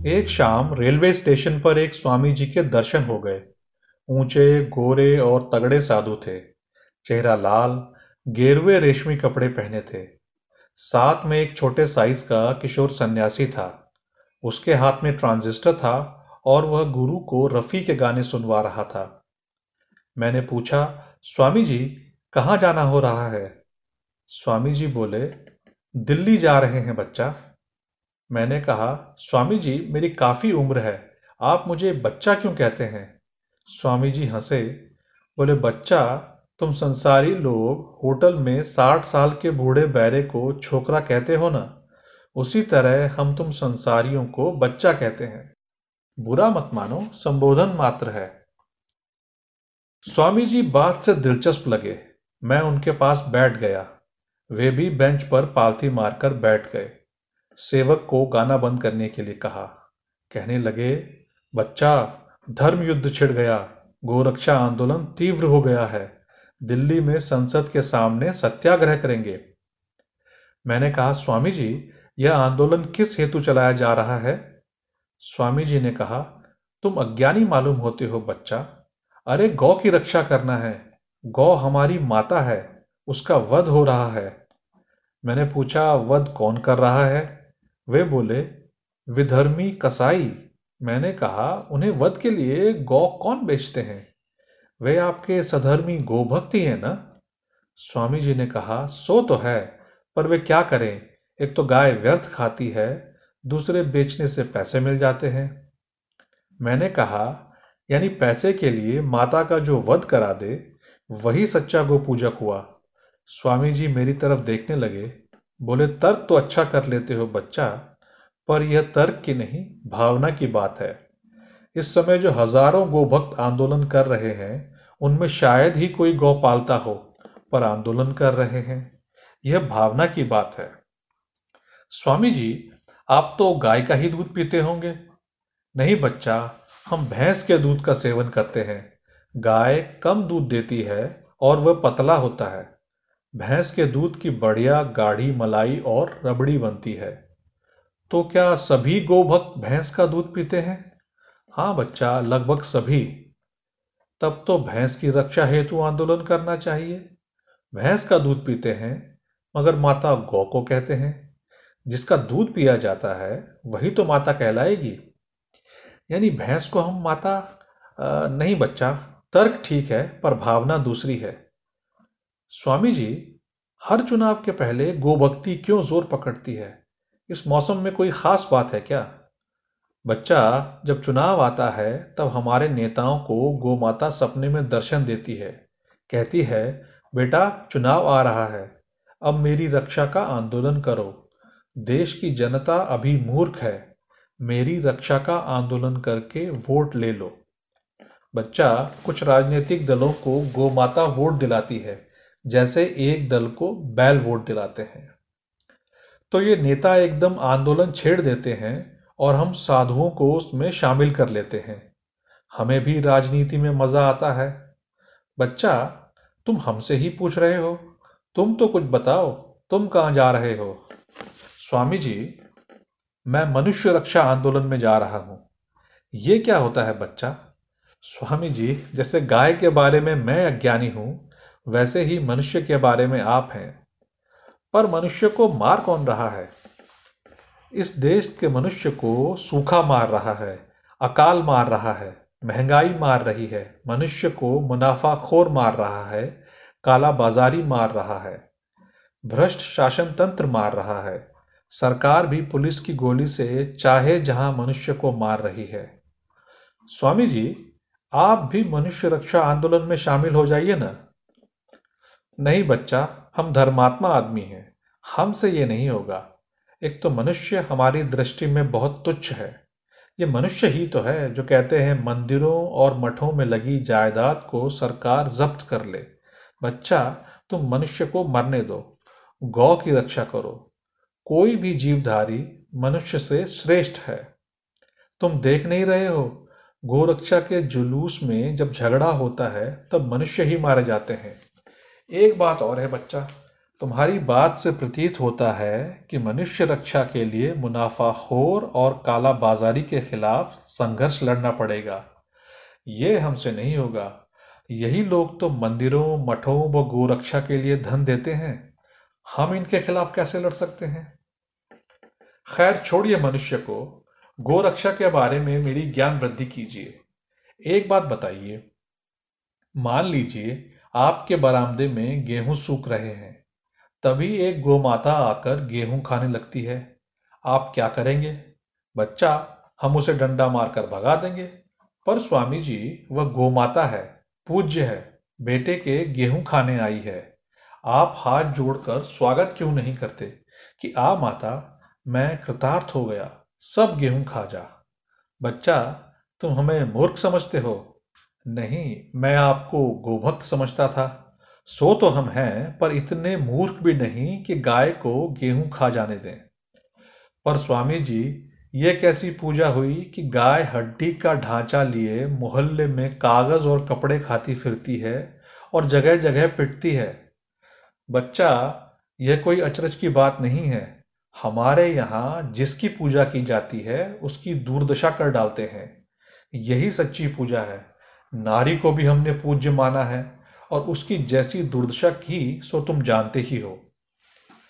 एक शाम railway station पर एक स्वामी जी के दर्शन हो गए। ऊंचे, गोरे और तगड़े साधु थे। चेहरा लाल, गेरुए रेशमी कपड़े पहने थे। साथ में एक छोटे साइज का किशोर सन्यासी था। उसके हाथ में ट्रांजिस्टर था और वह गुरु को रफ़ी के गाने सुनवा रहा था। मैंने पूछा, स्वामी जी, कहाँ जाना हो रहा है? स्वामी जी बोले, दिल्ली जा रहे हैं बच्चा। मैंने कहा, स्वामी जी, मेरी काफ़ी उम्र है, आप मुझे बच्चा क्यों कहते हैं? स्वामी जी हंसे, बोले, बच्चा, तुम संसारी लोग होटल में 60 साल के बूढ़े बैरे को छोकरा कहते हो ना, उसी तरह हम तुम संसारियों को बच्चा कहते हैं। बुरा मत मानो, संबोधन मात्र है। स्वामी जी बात से दिलचस्प लगे। मैं उनके पास बैठ गया। वे भी बेंच पर पालथी मारकर बैठ गए। सेवक को गाना बंद करने के लिए कहा। कहने लगे, बच्चा, धर्म युद्ध छिड़ गया, गोरक्षा आंदोलन तीव्र हो गया है, दिल्ली में संसद के सामने सत्याग्रह करेंगे। मैंने कहा, स्वामी जी, यह आंदोलन किस हेतु चलाया जा रहा है? स्वामी जी ने कहा, तुम अज्ञानी मालूम होते हो बच्चा। अरे गौ की रक्षा करना है। गौ हमारी माता है, उसका वध हो रहा है। मैंने पूछा, वध कौन कर रहा है? वे बोले, विधर्मी कसाई। मैंने कहा, उन्हें वध के लिए गौ कौन बेचते हैं? वे आपके सधर्मी गोभक्ति हैं ना? स्वामी जी ने कहा, सो तो है, पर वे क्या करें, एक तो गाय व्यर्थ खाती है, दूसरे बेचने से पैसे मिल जाते हैं। मैंने कहा, यानी पैसे के लिए माता का जो वध करा दे, वही सच्चा गो पूजक हुआ। स्वामी जी मेरी तरफ देखने लगे। बोले, तर्क तो अच्छा कर लेते हो बच्चा, पर यह तर्क की नहीं, भावना की बात है। इस समय जो हजारों गोभक्त आंदोलन कर रहे हैं, उनमें शायद ही कोई गौ पालता हो, पर आंदोलन कर रहे हैं। यह भावना की बात है। स्वामी जी, आप तो गाय का ही दूध पीते होंगे? नहीं बच्चा, हम भैंस के दूध का सेवन करते हैं। गाय कम दूध देती है और वह पतला होता है। भैंस के दूध की बढ़िया गाढ़ी मलाई और रबड़ी बनती है। तो क्या सभी गोभक्त भैंस का दूध पीते हैं? हाँ बच्चा, लगभग सभी। तब तो भैंस की रक्षा हेतु आंदोलन करना चाहिए। भैंस का दूध पीते हैं, मगर माता गौ को कहते हैं। जिसका दूध पिया जाता है वही तो माता कहलाएगी। यानी भैंस को हम माता नहीं बच्चा, तर्क ठीक है, पर भावना दूसरी है। स्वामी जी, हर चुनाव के पहले गोभक्ति क्यों जोर पकड़ती है? इस मौसम में कोई खास बात है क्या? बच्चा, जब चुनाव आता है तब हमारे नेताओं को गोमाता सपने में दर्शन देती है। कहती है, बेटा, चुनाव आ रहा है, अब मेरी रक्षा का आंदोलन करो। देश की जनता अभी मूर्ख है, मेरी रक्षा का आंदोलन करके वोट ले लो। बच्चा, कुछ राजनीतिक दलों को गोमाता वोट दिलाती है, जैसे एक दल को बैल वोट दिलाते हैं। तो ये नेता एकदम आंदोलन छेड़ देते हैं और हम साधुओं को उसमें शामिल कर लेते हैं। हमें भी राजनीति में मजा आता है। बच्चा, तुम हमसे ही पूछ रहे हो, तुम तो कुछ बताओ, तुम कहाँ जा रहे हो? स्वामी जी, मैं मनुष्य रक्षा आंदोलन में जा रहा हूं। ये क्या होता है बच्चा? स्वामी जी, जैसे गाय के बारे में मैं अज्ञानी हूं, वैसे ही मनुष्य के बारे में आप हैं। पर मनुष्य को मार कौन रहा है? इस देश के मनुष्य को सूखा मार रहा है, अकाल मार रहा है, महंगाई मार रही है, मनुष्य को मुनाफाखोर मार रहा है, काला बाजारी मार रहा है, भ्रष्ट शासन तंत्र मार रहा है। सरकार भी पुलिस की गोली से चाहे जहां मनुष्य को मार रही है। स्वामी जी, आप भी मनुष्य रक्षा आंदोलन में शामिल हो जाइए ना। नहीं बच्चा, हम धर्मात्मा आदमी हैं, हमसे ये नहीं होगा। एक तो मनुष्य हमारी दृष्टि में बहुत तुच्छ है। ये मनुष्य ही तो है जो कहते हैं मंदिरों और मठों में लगी जायदाद को सरकार जब्त कर ले। बच्चा, तुम मनुष्य को मरने दो, गौ की रक्षा करो। कोई भी जीवधारी मनुष्य से श्रेष्ठ है। तुम देख नहीं रहे हो, गोरक्षा के जुलूस में जब झगड़ा होता है तब मनुष्य ही मारे जाते हैं। एक बात और है बच्चा, तुम्हारी बात से प्रतीत होता है कि मनुष्य रक्षा के लिए मुनाफाखोर और काला बाजारी के खिलाफ संघर्ष लड़ना पड़ेगा। ये हमसे नहीं होगा। यही लोग तो मंदिरों, मठों व गोरक्षा के लिए धन देते हैं। हम इनके खिलाफ कैसे लड़ सकते हैं? खैर छोड़िए मनुष्य को, गोरक्षा के बारे में मेरी ज्ञान वृद्धि कीजिए। एक बात बताइए, मान लीजिए आपके बरामदे में गेहूं सूख रहे हैं, तभी एक गोमाता आकर गेहूं खाने लगती है। आप क्या करेंगे? बच्चा, हम उसे डंडा मारकर भगा देंगे। पर स्वामी जी, वह गोमाता है, पूज्य है, बेटे के गेहूं खाने आई है। आप हाथ जोड़कर स्वागत क्यों नहीं करते कि आ माता, मैं कृतार्थ हो गया, सब गेहूं खा जा। बच्चा, तुम हमें मूर्ख समझते हो। नहीं, मैं आपको गोभक्त समझता था। सो तो हम हैं, पर इतने मूर्ख भी नहीं कि गाय को गेहूं खा जाने दें। पर स्वामी जी, ये कैसी पूजा हुई कि गाय हड्डी का ढांचा लिए मोहल्ले में कागज और कपड़े खाती फिरती है और जगह जगह पिटती है। बच्चा, यह कोई अचरज की बात नहीं है। हमारे यहाँ जिसकी पूजा की जाती है उसकी दुर्दशा कर डालते हैं। यही सच्ची पूजा है। नारी को भी हमने पूज्य माना है और उसकी जैसी दुर्दशा की सो तुम जानते ही हो।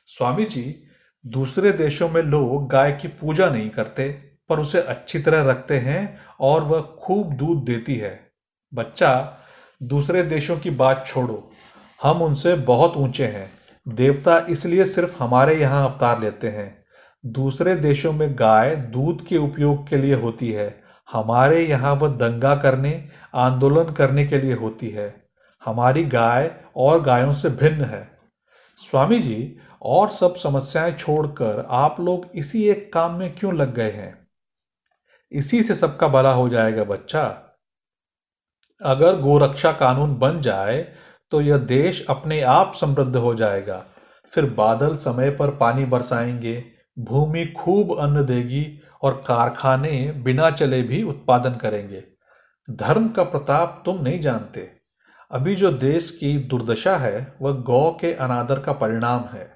स्वामी जी, दूसरे देशों में लोग गाय की पूजा नहीं करते, पर उसे अच्छी तरह रखते हैं और वह खूब दूध देती है। बच्चा, दूसरे देशों की बात छोड़ो, हम उनसे बहुत ऊंचे हैं। देवता इसलिए सिर्फ हमारे यहाँ अवतार लेते हैं। दूसरे देशों में गाय दूध के उपयोग के लिए होती है, हमारे यहाँ वह दंगा करने, आंदोलन करने के लिए होती है। हमारी गाय और गायों से भिन्न है। स्वामी जी, और सब समस्याएं छोड़कर आप लोग इसी एक काम में क्यों लग गए हैं? इसी से सबका भला हो जाएगा बच्चा। अगर गोरक्षा कानून बन जाए तो यह देश अपने आप समृद्ध हो जाएगा। फिर बादल समय पर पानी बरसाएंगे, भूमि खूब अन्न देगी और कारखाने बिना चले भी उत्पादन करेंगे। धर्म का प्रताप तुम नहीं जानते। अभी जो देश की दुर्दशा है वह गौ के अनादर का परिणाम है।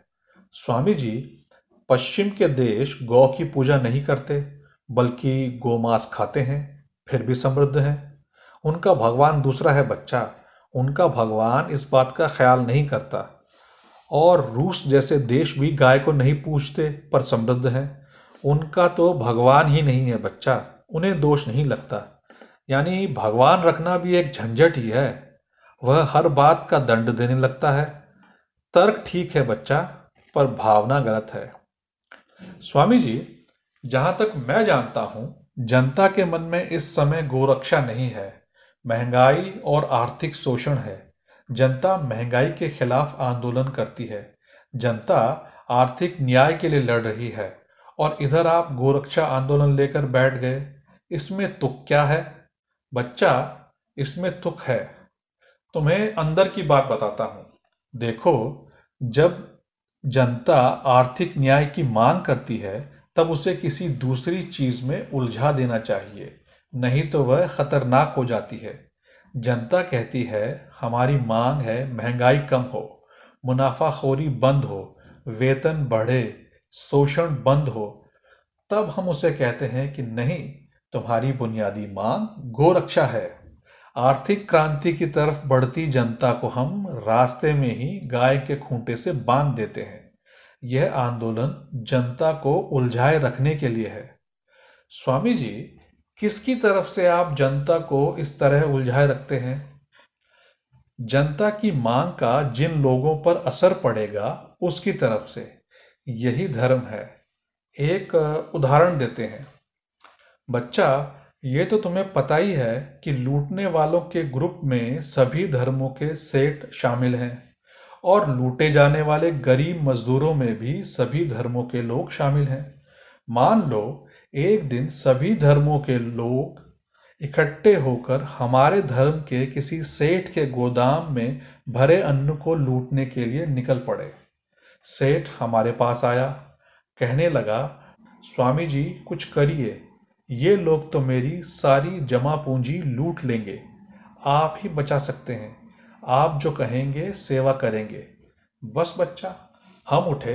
स्वामी जी, पश्चिम के देश गौ की पूजा नहीं करते, बल्कि गोमांस खाते हैं, फिर भी समृद्ध हैं। उनका भगवान दूसरा है बच्चा। उनका भगवान इस बात का ख्याल नहीं करता। और रूस जैसे देश भी गाय को नहीं पूजते, पर समृद्ध हैं। उनका तो भगवान ही नहीं है बच्चा, उन्हें दोष नहीं लगता। यानी भगवान रखना भी एक झंझट ही है। वह हर बात का दंड देने लगता है। तर्क ठीक है बच्चा, पर भावना गलत है। स्वामी जी, जहां तक मैं जानता हूं, जनता के मन में इस समय गोरक्षा नहीं है। महंगाई और आर्थिक शोषण है। जनता महंगाई के खिलाफ आंदोलन करती है। जनता आर्थिक न्याय के लिए लड़ रही है, और इधर आप गोरक्षा आंदोलन लेकर बैठ गए। इसमें तुक क्या है? बच्चा, इसमें तुक है। तुम्हें अंदर की बात बताता हूं। देखो, जब जनता आर्थिक न्याय की मांग करती है, तब उसे किसी दूसरी चीज में उलझा देना चाहिए, नहीं तो वह खतरनाक हो जाती है। जनता कहती है, हमारी मांग है महंगाई कम हो, मुनाफाखोरी बंद हो, वेतन बढ़े, शोषण बंद हो। तब हम उसे कहते हैं कि नहीं, तुम्हारी बुनियादी मांग गोरक्षा है। आर्थिक क्रांति की तरफ बढ़ती जनता को हम रास्ते में ही गाय के खूंटे से बांध देते हैं। यह आंदोलन जनता को उलझाए रखने के लिए है। स्वामी जी, किसकी तरफ से आप जनता को इस तरह उलझाए रखते हैं? जनता की मांग का जिन लोगों पर असर पड़ेगा उसकी तरफ से। यही धर्म है। एक उदाहरण देते हैं। बच्चा, ये तो तुम्हें पता ही है कि लूटने वालों के ग्रुप में सभी धर्मों के सेठ शामिल हैं, और लूटे जाने वाले गरीब मजदूरों में भी सभी धर्मों के लोग शामिल हैं। मान लो एक दिन सभी धर्मों के लोग इकट्ठे होकर हमारे धर्म के किसी सेठ के गोदाम में भरे अन्न को लूटने के लिए निकल पड़े। सेठ हमारे पास आया, कहने लगा, स्वामी जी कुछ करिए, ये लोग तो मेरी सारी जमा पूंजी लूट लेंगे। आप ही बचा सकते हैं। आप जो कहेंगे सेवा करेंगे। बस बच्चा, हम उठे,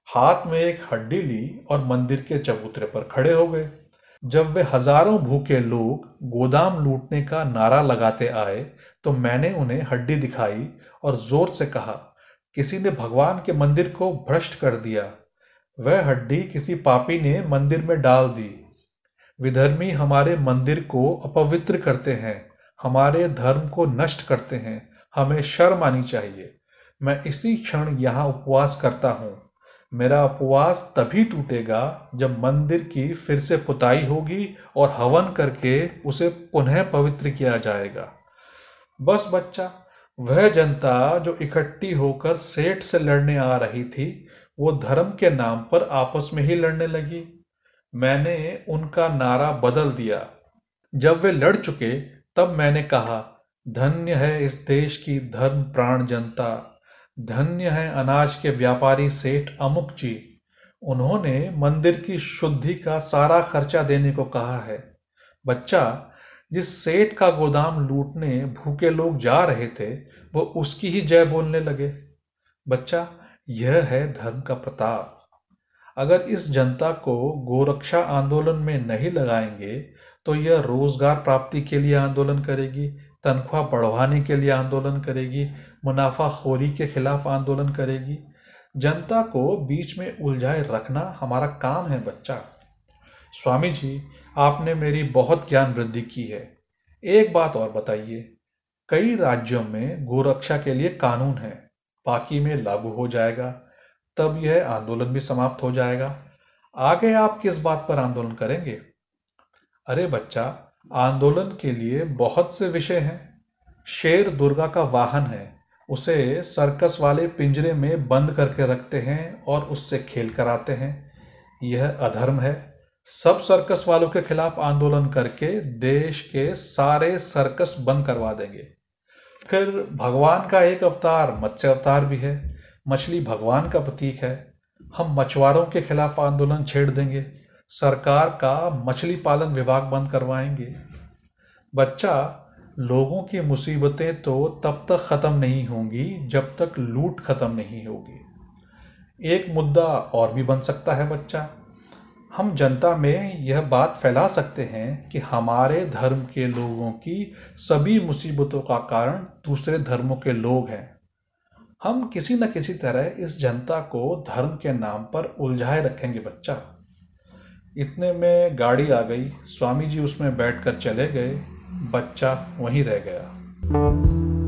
हाथ में एक हड्डी ली और मंदिर के चबूतरे पर खड़े हो गए। जब वे हजारों भूखे लोग गोदाम लूटने का नारा लगाते आए तो मैंने उन्हें हड्डी दिखाई और जोर से कहा, किसी ने भगवान के मंदिर को भ्रष्ट कर दिया। वह हड्डी किसी पापी ने मंदिर में डाल दी। विधर्मी हमारे मंदिर को अपवित्र करते हैं, हमारे धर्म को नष्ट करते हैं। हमें शर्म आनी चाहिए। मैं इसी क्षण यहाँ उपवास करता हूँ। मेरा उपवास तभी टूटेगा जब मंदिर की फिर से पुताई होगी और हवन करके उसे पुनः पवित्र किया जाएगा। बस बच्चा, वह जनता जो इकट्ठी होकर सेठ से लड़ने आ रही थी, वो धर्म के नाम पर आपस में ही लड़ने लगी। मैंने उनका नारा बदल दिया। जब वे लड़ चुके तब मैंने कहा, धन्य है इस देश की धर्म प्राण जनता, धन्य है अनाज के व्यापारी सेठ अमुक जी। उन्होंने मंदिर की शुद्धि का सारा खर्चा देने को कहा है। बच्चा, जिस सेठ का गोदाम लूटने भूखे लोग जा रहे थे, वो उसकी ही जय बोलने लगे। बच्चा, यह है धर्म का प्रताप। अगर इस जनता को गोरक्षा आंदोलन में नहीं लगाएंगे तो यह रोजगार प्राप्ति के लिए आंदोलन करेगी, तनख्वाह बढ़वाने के लिए आंदोलन करेगी, मुनाफाखोरी के खिलाफ आंदोलन करेगी। जनता को बीच में उलझाए रखना हमारा काम है बच्चा। स्वामी जी, आपने मेरी बहुत ज्ञान वृद्धि की है। एक बात और बताइए, कई राज्यों में गोरक्षा के लिए कानून है, बाकी में लागू हो जाएगा, तब यह आंदोलन भी समाप्त हो जाएगा। आगे आप किस बात पर आंदोलन करेंगे? अरे बच्चा, आंदोलन के लिए बहुत से विषय हैं। शेर दुर्गा का वाहन है, उसे सर्कस वाले पिंजरे में बंद करके रखते हैं और उससे खेल कराते हैं। यह अधर्म है। सब सर्कस वालों के खिलाफ आंदोलन करके देश के सारे सर्कस बंद करवा देंगे। फिर भगवान का एक अवतार मत्स्य अवतार भी है। मछली भगवान का प्रतीक है। हम मछुआरों के खिलाफ आंदोलन छेड़ देंगे। सरकार का मछली पालन विभाग बंद करवाएंगे। बच्चा, लोगों की मुसीबतें तो तब तक खत्म नहीं होंगी जब तक लूट खत्म नहीं होगी। एक मुद्दा और भी बन सकता है बच्चा। हम जनता में यह बात फैला सकते हैं कि हमारे धर्म के लोगों की सभी मुसीबतों का कारण दूसरे धर्मों के लोग हैं। हम किसी न किसी तरह इस जनता को धर्म के नाम पर उलझाए रखेंगे बच्चा। इतने में गाड़ी आ गई। स्वामी जी उसमें बैठकर चले गए। बच्चा वहीं रह गया।